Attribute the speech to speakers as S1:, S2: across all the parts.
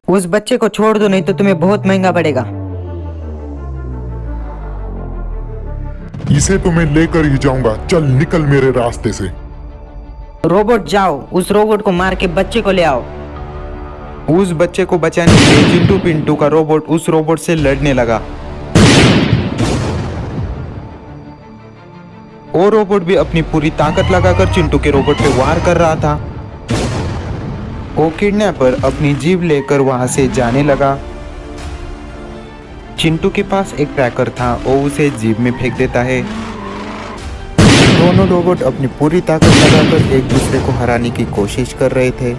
S1: उस बच्चे को छोड़ दो, नहीं तो तुम्हें बहुत महंगा पड़ेगा।
S2: इसे तो मैं लेकर ही जाऊंगा। चल निकल मेरे रास्ते से।
S1: रोबोट जाओ, उस रोबोट को मार के बच्चे को ले आओ।
S3: उस बच्चे को बचाने के लिए चिंटू पिंटू का रोबोट उस रोबोट से लड़ने लगा। वो रोबोट भी अपनी पूरी ताकत लगाकर चिंटू के रोबोट पे वार कर रहा था। वो किडनैपर अपनी जीभ लेकर वहां से जाने लगा। चिंटू के पास एक ट्रैकर था, वो उसे जीभ में फेंक देता है। दोनों रोबोट अपनी पूरी ताकत लगाकर एक दूसरे को हराने की कोशिश कर रहे थे।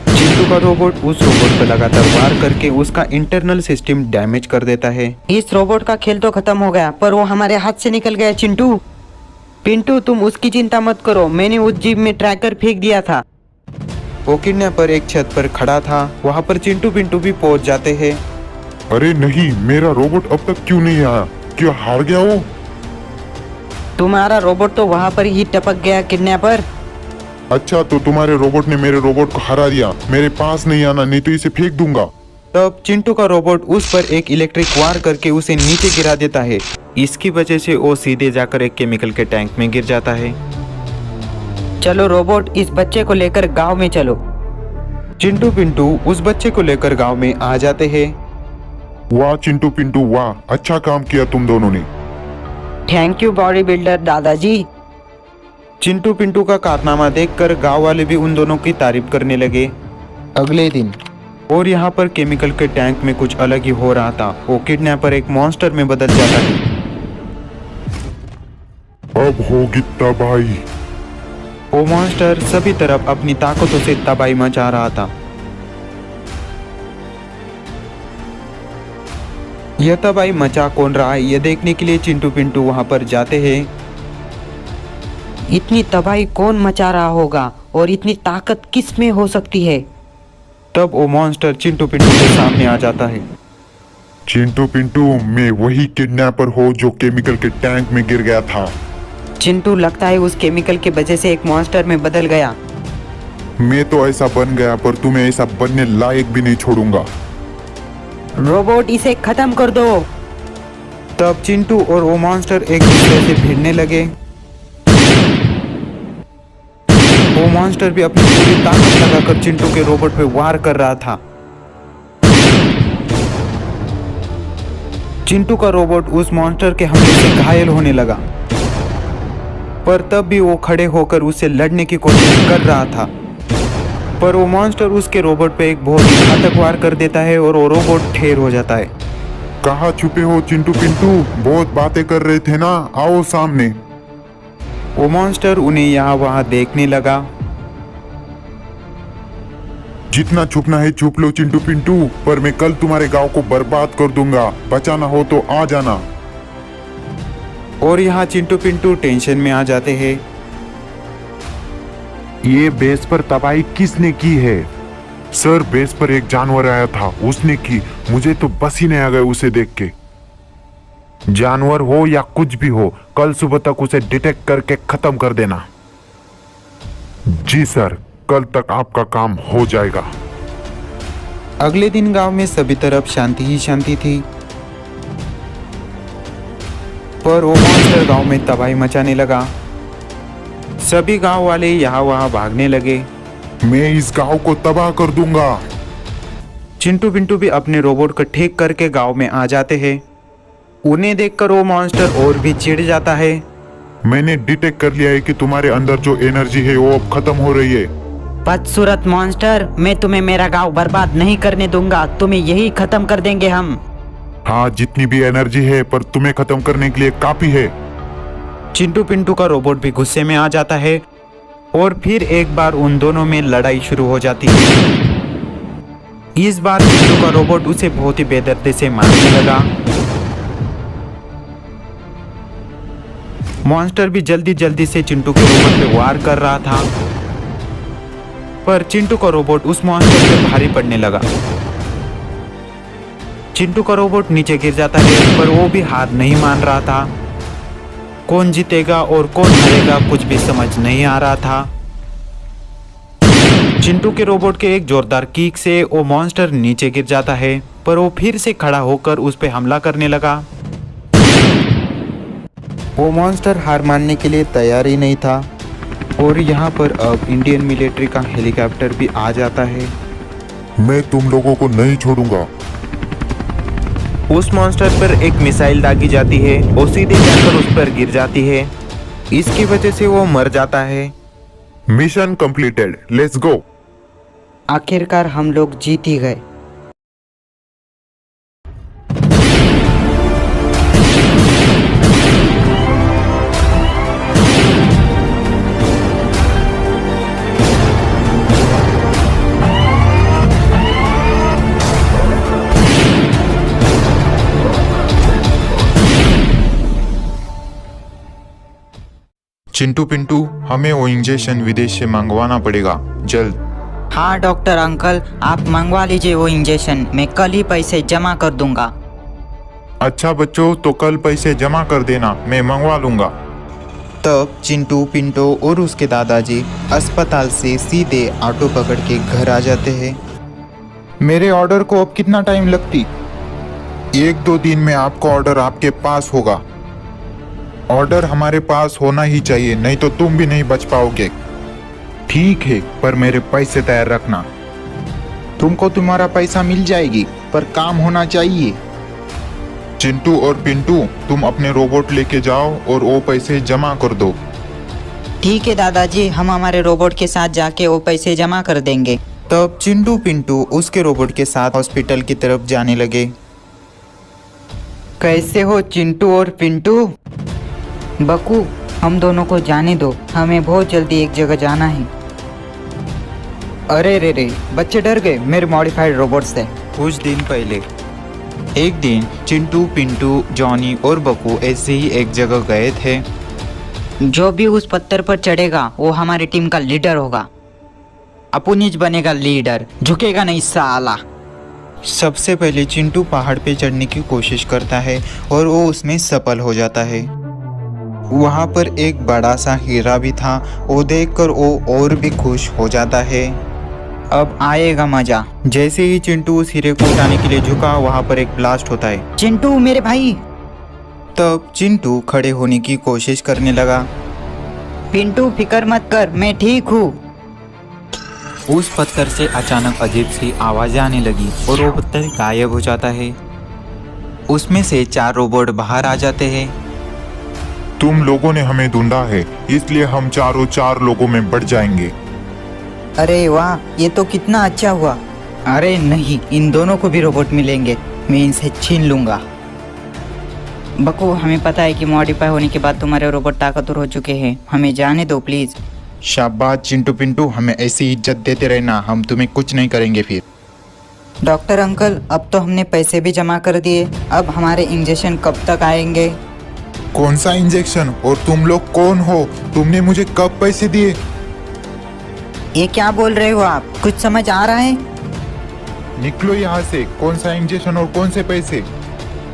S3: चिंटू का रोबोट उस रोबोट पर लगातार वार करके उसका इंटरनल सिस्टम डैमेज कर देता है।
S1: इस रोबोट का खेल तो खत्म हो गया, पर वो हमारे हाथ से निकल गया। चिंटू पिंटू, तुम उसकी चिंता मत करो, मैंने उस जीप में ट्रैकर फेंक दिया था।
S3: वो किडनैपर एक छत पर खड़ा था, वहां पर चिंटू पिंटू भी पहुंच जाते हैं।
S2: अरे नहीं, मेरा रोबोट अब तक क्यों नहीं आया? क्या हार गया वो?
S1: तुम्हारा रोबोट तो वहां पर ही टपक गया किडनैपर।
S2: अच्छा, तो तुम्हारे रोबोट ने मेरे रोबोट को हरा दिया। मेरे पास नहीं आना, नहीं तो इसे फेंक दूंगा।
S3: तब चिंटू का रोबोट उस पर एक इलेक्ट्रिक वार करके उसे नीचे गिरा देता है। इसकी वजह से वो सीधे जाकर एक केमिकल के टैंक में गिर जाता है।
S1: चलो रोबोट, इस बच्चे को लेकर गांव में चलो।
S3: चिंटू पिंटू उस बच्चे को लेकर गांव में आ जाते हैं।
S2: वाह चिंटू पिंटू वाह, अच्छा काम किया तुम दोनों ने।
S1: थैंक यू बॉडी बिल्डर दादाजी।
S3: चिंटू पिंटू का कारनामा देखकर गांव वाले भी उन दोनों की तारीफ करने लगे। अगले दिन और यहाँ पर केमिकल के टैंक में कुछ अलग ही हो रहा था। वो किडनैपर एक मॉन्स्टर में बदल जाता है।
S2: अब होगी तबाही।
S3: वो मॉन्स्टर सभी तरफ अपनी ताकतों से तबाही मचा रहा था। यह तबाही मचा कौन रहा है, यह देखने के लिए चिंटू पिंटू वहां पर जाते हैं।
S1: इतनी तबाही कौन मचा रहा होगा और इतनी ताकत किस में हो सकती है?
S3: तब वो मॉन्स्टर चिंटू पिंटू के सामने आ जाता है।
S2: चिंटू पिंटू, मैं वही किडनैपर हो जो केमिकल के टैंक में गिर गया था।
S1: चिंटू, लगता है उस केमिकल के वजह से एक मॉन्स्टर में बदल गया।
S2: मैं तो ऐसा बन गया, पर तुम्हें ऐसा बनने लायक भी नहीं छोड़ूंगा।
S1: रोबोट, इसे खत्म कर दो।
S3: तब चिंटू और वो मॉन्स्टर एक दूसरे से भिड़ने लगे। वो मॉन्स्टर भी अपनी पूरी ताकत लगाकर चिंटू के रोबोट पे वार कर रहा था। चिंटू का रोबोट उस मॉन्स्टर के हमले से घायल होने लगा, पर तब भी वो खड़े होकर उससे लड़ने की कोशिश कर रहा था। पर वो मॉन्स्टर उसके रोबोट पे एक बहुत ही घातक वार कर देता है और वो रोबोट ढेर हो जाता है।
S2: कहाँ छुपे हो चिंटू पिंटू? बहुत बातें कर रहे थे ना, आओ सामने।
S3: वो मॉन्स्टर उन्हें यहाँ वहाँ देखने लगा।
S2: जितना छुपना है छुप लो चिंटू पिंटू, पर मैं कल तुम्हारे गांव को बर्बाद कर दूंगा। बचाना हो तो आ जाना।
S3: और यहाँ चिंटू पिंटू टेंशन में आ जाते हैं।
S2: ये बेस पर तबाही किसने की है? सर, बेस पर एक जानवर आया था, उसने की। मुझे तो बस ही नहीं आ गया उसे देख के। जानवर हो या कुछ भी हो, कल सुबह तक उसे डिटेक्ट करके खत्म कर देना। जी सर, कल तक आपका काम हो जाएगा।
S3: अगले दिन गांव में सभी तरफ शांति ही शांति थी, पर वो मॉन्स्टर गांव में तबाही मचाने लगा। सभी गांव वाले यहाँ वहाँ भागने लगे।
S2: मैं इस गांव को तबाह कर दूंगा।
S3: चिंटू पिंटू भी अपने रोबोट को ठीक करके गांव में आ जाते हैं। उन्हें देखकर वो मॉन्स्टर और भी चिढ़ जाता है।
S2: मैंने डिटेक्ट कर लिया है कि तुम्हारे अंदर जो एनर्जी है वो अब खत्म हो रही है।
S1: बदसूरत मॉन्स्टर, मैं तुम्हें मेरा गांव बर्बाद नहीं करने दूंगा। तुम्हें यही खत्म कर देंगे हम।
S2: हाँ, जितनी भी एनर्जी है, पर तुम्हें खत्म करने के लिए काफी है।
S3: चिंटू पिंटू का रोबोट भी गुस्से में आ जाता है और फिर एक बार उन दोनों में लड़ाई शुरू हो जाती है। इस बार चिंटू का रोबोट उसे बहुत ही बेदर्दी से मारने लगा। मॉन्स्टर भी जल्दी जल्दी से चिंटू के रोबोट पे वार कर रहा था, पर चिंटू का रोबोट उस मॉन्स्टर पे भारी पड़ने लगा। चिंटू का रोबोट नीचे गिर जाता है, पर वो भी हार नहीं मान रहा था। कौन जीतेगा और कौन हारेगा कुछ भी समझ नहीं आ रहा था। चिंटू के रोबोट के एक जोरदार किक से वो मॉन्स्टर नीचे गिर जाता है, पर वो फिर से खड़ा होकर उस पर हमला करने लगा। वो मॉन्स्टर हार मानने के लिए तैयार ही नहीं था और यहाँ पर अब इंडियन मिलिट्री का हेलीकॉप्टर भी आ जाता है।
S2: मैं तुम लोगों को नहीं छोड़ूंगा।
S3: उस मॉन्स्टर पर एक मिसाइल दागी जाती है, वो सीधे जाकर उस पर गिर जाती है। इसकी वजह से वो मर जाता है।
S2: Mission completed, let's go.
S1: आखिरकार हम लोग जीत ही गए।
S2: चिंटू पिंटू, हमें वो इंजेक्शन विदेश से मंगवाना पड़ेगा जल्द।
S1: हाँ डॉक्टर अंकल, आप मंगवा लीजिए वो इंजेक्शन, मैं कल ही पैसे जमा कर दूंगा।
S2: अच्छा बच्चों, तो कल पैसे जमा कर देना, मैं मंगवा लूंगा।
S3: तब चिंटू, पिंटू और उसके दादाजी अस्पताल से सीधे ऑटो पकड़ के घर आ जाते हैं। मेरे ऑर्डर को अब कितना टाइम लगती?
S2: 1-2 दिन में आपका ऑर्डर आपके पास होगा। ऑर्डर हमारे पास होना ही चाहिए, नहीं तो तुम भी नहीं बच पाओगे।
S3: ठीक है, पर मेरे पैसे तैयार रखना। तुमको तुम्हारा पैसा मिल जाएगी, पर काम होना चाहिए।
S2: चिंटू और पिंटू, तुम अपने रोबोट लेके जाओ और वो पैसे जमा कर दो।
S1: ठीक है दादाजी, हम हमारे रोबोट के साथ जाके वो पैसे जमा कर देंगे।
S3: तब चिंटू पिंटू उसके रोबोट के साथ हॉस्पिटल की तरफ जाने लगे।
S1: कैसे हो चिंटू और पिंटू? बकू, हम दोनों को जाने दो, हमें बहुत जल्दी एक जगह जाना है।
S3: अरे रे, बच्चे डर गए मेरे मॉडिफाइड रोबोट से। कुछ दिन पहले एक दिन चिंटू, पिंटू, जॉनी और बकू ऐसे ही एक जगह गए थे।
S1: जो भी उस पत्थर पर चढ़ेगा वो हमारी टीम का लीडर होगा। अपुनिज बनेगा लीडर, झुकेगा नहीं साला।
S3: सबसे पहले चिंटू पहाड़ पे चढ़ने की कोशिश करता है और वो उसमें सफल हो जाता है। वहाँ पर एक बड़ा सा हीरा भी था, वो देखकर वो और भी खुश हो जाता है।
S1: अब आएगा मजा।
S3: जैसे ही चिंटू उस हीरे को उठाने के लिए झुका, वहाँ पर एक ब्लास्ट होता है।
S1: चिंटू मेरे भाई।
S3: तब चिंटू खड़े होने की कोशिश करने लगा।
S1: पिंटू फिक्र मत कर, मैं ठीक हूँ।
S3: उस पत्थर से अचानक अजीब सी आवाज़ आने लगी और वो पत्थर गायब हो जाता है। उसमें से 4 रोबोट बाहर आ जाते हैं।
S2: तुम लोगों ने हमें ढूंढा है, इसलिए हम चारों 4 लोगों में बढ़ जाएंगे।
S1: अरे वाह, ये तो कितना अच्छा हुआ। अरे नहीं, इन दोनों को भी रोबोट मिलेंगे, मैं इनसे छीन लूंगा। बकू, हमें पता है कि मॉडिफाई होने के बाद तुम्हारे रोबोट ताकतवर हो चुके हैं, हमें जाने दो प्लीज।
S3: शाबाश चिंटू पिंटू, हमें ऐसी इज्जत देते रहना, हम तुम्हें कुछ नहीं करेंगे फिर।
S1: डॉक्टर अंकल, अब तो हमने पैसे भी जमा कर दिए, अब हमारे इंजेक्शन कब तक आएंगे?
S2: कौन सा इंजेक्शन? और तुम लोग कौन हो? तुमने मुझे कब पैसे दिए?
S1: ये क्या बोल रहे हो आप? कुछ समझ आ रहा है?
S2: निकलो यहाँ से। कौन सा इंजेक्शन और कौन से पैसे?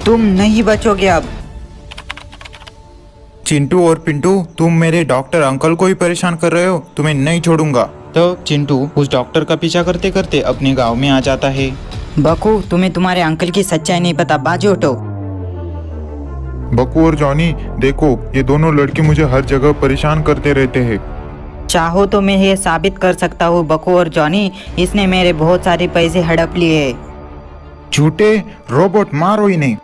S1: तुम नहीं बचोगे अब।
S3: चिंटू और पिंटू, तुम मेरे डॉक्टर अंकल को ही परेशान कर रहे हो, तुम्हें नहीं छोड़ूंगा। तो चिंटू उस डॉक्टर का पीछा करते करते अपने गांव में आ जाता है।
S1: बकू, तुम्हें तुम्हारे अंकल की सच्चाई नहीं पता, बाजू हटो।
S2: बकू और जॉनी, देखो ये दोनों लड़के मुझे हर जगह परेशान करते रहते हैं।
S1: चाहो तो मैं ये साबित कर सकता हूँ बकू और जॉनी, इसने मेरे बहुत सारे पैसे हड़प लिए।
S3: झूठे रोबोट, मारो इन्हें।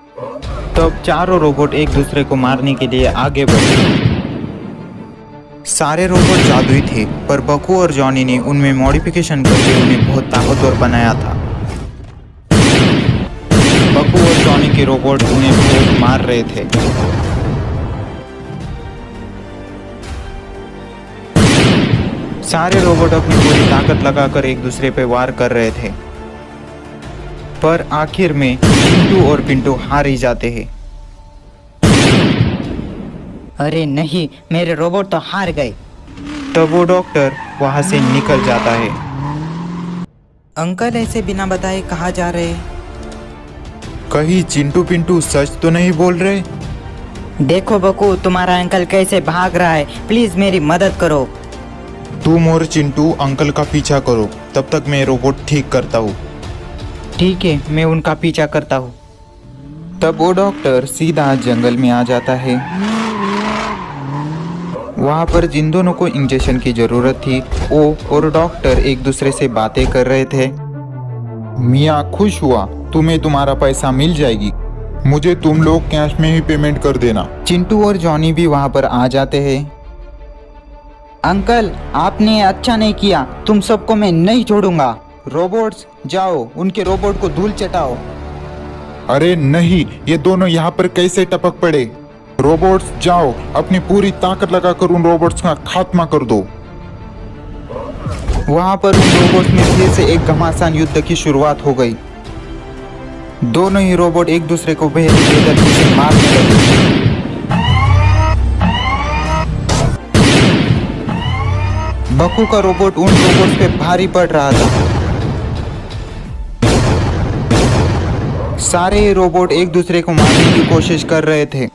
S3: तब चारों रोबोट एक दूसरे को मारने के लिए आगे बढ़े। सारे रोबोट जादुई थे, पर बकू और जॉनी ने उनमें मॉडिफिकेशन करके उन्हें बहुत ताकतवर बनाया था। बकू और जॉनी के रोबोट उन्हें बहुत मार रहे थे। सारे रोबोट अपनी पूरी ताकत लगाकर एक दूसरे पे वार कर रहे थे, पर आखिर में चिंटू और पिंटू हार ही जाते हैं।
S1: अरे नहीं, मेरे रोबोट तो हार गए।
S3: तब वो डॉक्टर वहां से निकल जाता है।
S1: अंकल ऐसे बिना बताए कहाँ जा रहे हैं?
S3: कहीं चिंटू पिंटू सच तो नहीं बोल रहे?
S1: देखो बकू, तुम्हारा अंकल कैसे भाग रहा है, प्लीज मेरी मदद करो।
S3: तुम और चिंटू अंकल का पीछा करो, तब तक मैं रोबोट ठीक करता हूँ।
S1: ठीक है, मैं उनका पीछा करता हूँ।
S3: तब वो डॉक्टर सीधा जंगल में आ जाता है। वहाँ पर जिन दोनों को इंजेक्शन की जरूरत थी, वो और डॉक्टर एक दूसरे से बातें कर रहे थे। मियाँ खुश हुआ, तुम्हें तुम्हारा पैसा मिल जाएगी। मुझे तुम लोग कैश में ही पेमेंट कर देना। चिंटू और जॉनी भी वहाँ पर आ जाते हैं।
S1: अंकल, आपने अच्छा नहीं किया, तुम सबको मैं नहीं छोड़ूंगा।
S3: रोबोट्स जाओ, उनके रोबोट को धूल चटाओ। अरे नहीं, ये दोनों यहाँ पर कैसे टपक पड़े? रोबोट्स जाओ, अपनी पूरी ताकत लगाकर उन रोबोट्स का खात्मा कर दो। वहाँ पर उन रोबोट्स में फिर से एक घमासान युद्ध की शुरुआत हो गई। दोनों ही रोबोट एक दूसरे को बेदर्दी से मारने लगे। बकू का रोबोट उन रोबोट्स पे भारी पड़ रहा था। सारे रोबोट एक दूसरे को मारने की कोशिश कर रहे थे।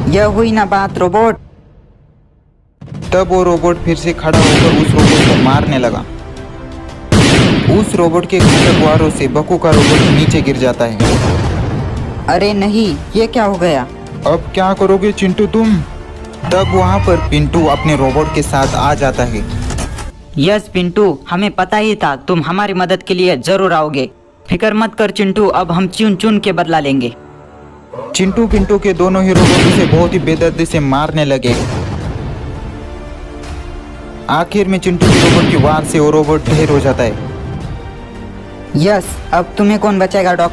S1: यह हुई ना बात रोबोट।
S3: तब वो रोबोट फिर से खड़ा होकर उस रोबोट को मारने लगा। उस रोबोट के घातक वारों से बकू का रोबोट नीचे गिर जाता है।
S1: अरे नहीं, ये क्या हो गया?
S3: अब क्या करोगे चिंटू तुम? तब वहाँ पर पिंटू अपने रोबोट के साथ आ जाता है।
S1: यस पिंटू, हमें पता ही था तुम हमारी मदद के लिए जरूर आओगे। फिक्र मत कर चिंटू, अब हम चुन चुन के बदला लेंगे।
S3: चिंटू पिंटू के दोनों ही रोबोट उसे बहुत ही बेदर्दी से मारने लगे। आखिर में चिंटू के रोबोट की वार से वो रोबोट ढेर हो जाता है।
S1: यस, अब तुम्हें कौन बचाएगा डॉक्टर?